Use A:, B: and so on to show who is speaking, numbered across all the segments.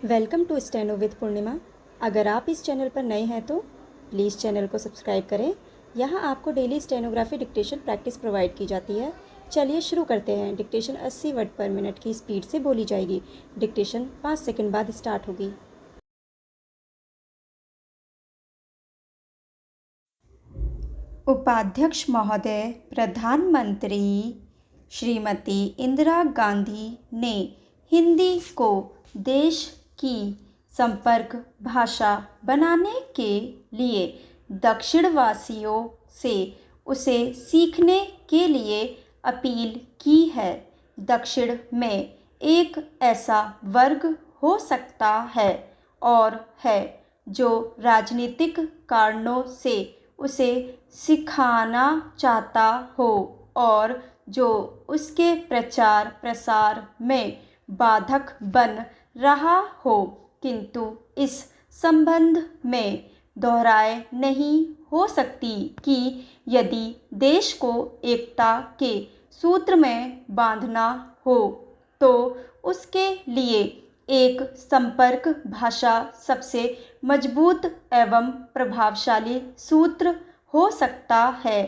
A: Welcome to steno with पूर्णिमा। अगर आप इस चैनल पर नए हैं तो प्लीज़ चैनल को सब्सक्राइब करें। यहाँ आपको daily stenography dictation practice provide की जाती है। चलिए शुरू करते हैं। डिक्टेशन 80 वर्ड पर मिनट की स्पीड से बोली जाएगी। डिक्टेशन 5 सेकंड बाद स्टार्ट होगी। उपाध्यक्ष महोदय, प्रधानमंत्री श्रीमती इंदिरा गांधी ने हिंदी को देश की संपर्क भाषा बनाने के लिए दक्षिणवासियों से उसे सीखने के लिए अपील की है। दक्षिण में एक ऐसा वर्ग हो सकता है और है जो राजनीतिक कारणों से उसे सिखाना चाहता हो और जो उसके प्रचार प्रसार में बाधक बन रहा हो, किंतु इस संबंध में दोहराए नहीं हो सकती कि यदि देश को एकता के सूत्र में बांधना हो तो उसके लिए एक संपर्क भाषा सबसे मजबूत एवं प्रभावशाली सूत्र हो सकता है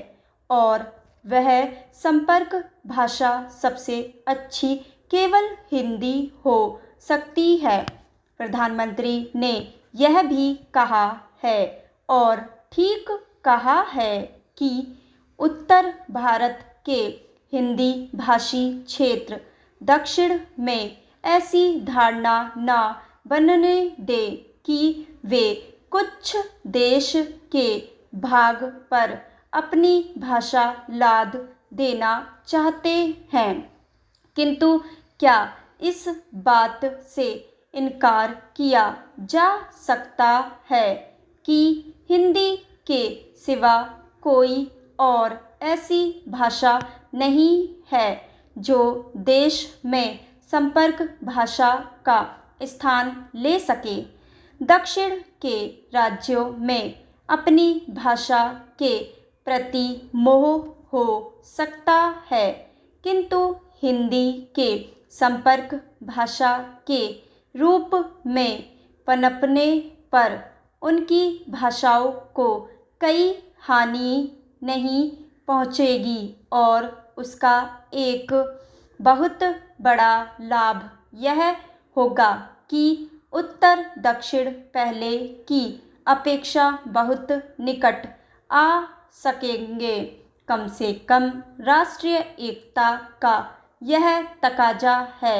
A: और वह संपर्क भाषा सबसे अच्छी केवल हिंदी हो सकती है। प्रधानमंत्री ने यह भी कहा है और ठीक कहा है कि उत्तर भारत के हिंदी भाषी क्षेत्र दक्षिण में ऐसी धारणा न बनने दे कि वे कुछ देश के भाग पर अपनी भाषा लाद देना चाहते हैं, किंतु क्या इस बात से इनकार किया जा सकता है कि हिंदी के सिवा कोई और ऐसी भाषा नहीं है जो देश में संपर्क भाषा का स्थान ले सके। दक्षिण के राज्यों में अपनी भाषा के प्रति मोह हो सकता है, किंतु हिंदी के संपर्क भाषा के रूप में पनपने पर उनकी भाषाओं को कई हानि नहीं पहुँचेगी और उसका एक बहुत बड़ा लाभ यह होगा कि उत्तर दक्षिण पहले की अपेक्षा बहुत निकट आ सकेंगे। कम से कम राष्ट्रीय एकता का यह तकाजा है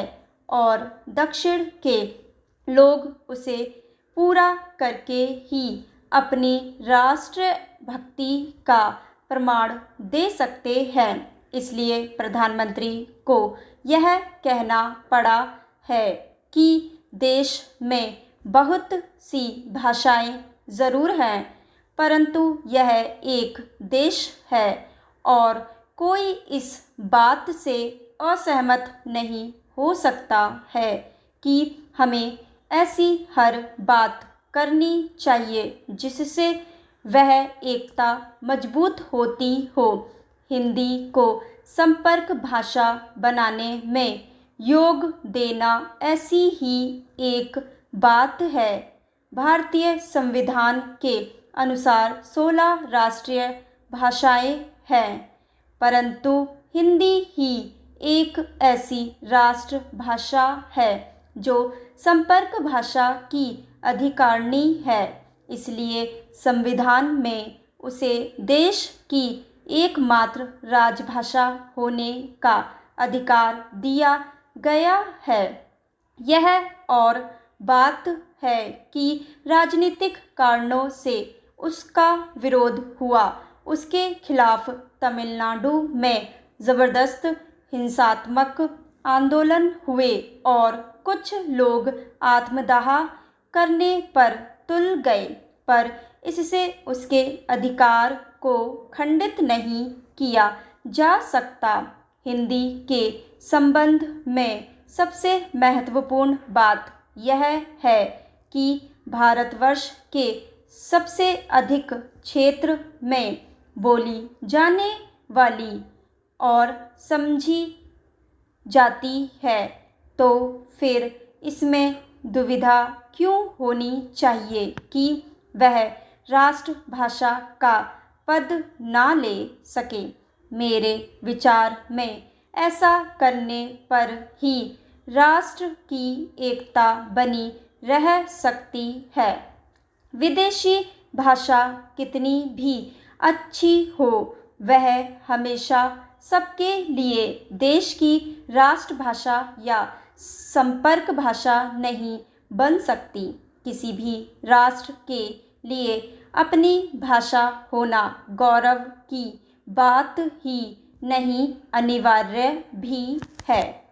A: और दक्षिण के लोग उसे पूरा करके ही अपनी राष्ट्र भक्ति का प्रमाण दे सकते हैं। इसलिए प्रधानमंत्री को यह कहना पड़ा है कि देश में बहुत सी भाषाएं ज़रूर हैं, परंतु यह एक देश है और कोई इस बात से असहमत नहीं हो सकता है कि हमें ऐसी हर बात करनी चाहिए जिससे वह एकता मजबूत होती हो। हिंदी को संपर्क भाषा बनाने में योग देना ऐसी ही एक बात है। भारतीय संविधान के अनुसार 16 राष्ट्रीय भाषाएं हैं, परंतु हिंदी ही एक ऐसी राष्ट्र भाषा है जो संपर्क भाषा की अधिकारिणी है। इसलिए संविधान में उसे देश की एकमात्र राजभाषा होने का अधिकार दिया गया है। यह और बात है कि राजनीतिक कारणों से उसका विरोध हुआ। उसके खिलाफ तमिलनाडु में ज़बरदस्त हिंसात्मक आंदोलन हुए और कुछ लोग आत्मदाह करने पर तुल गए, पर इससे उसके अधिकार को खंडित नहीं किया जा सकता। हिंदी के संबंध में सबसे महत्वपूर्ण बात यह है कि भारतवर्ष के सबसे अधिक क्षेत्र में बोली जाने वाली और समझी जाती है, तो फिर इसमें दुविधा क्यों होनी चाहिए कि वह राष्ट्रभाषा का पद ना ले सके। मेरे विचार में ऐसा करने पर ही राष्ट्र की एकता बनी रह सकती है। विदेशी भाषा कितनी भी अच्छी हो, वह हमेशा सबके लिए देश की राष्ट्रभाषा या संपर्क भाषा नहीं बन सकती। किसी भी राष्ट्र के लिए अपनी भाषा होना गौरव की बात ही नहीं, अनिवार्य भी है।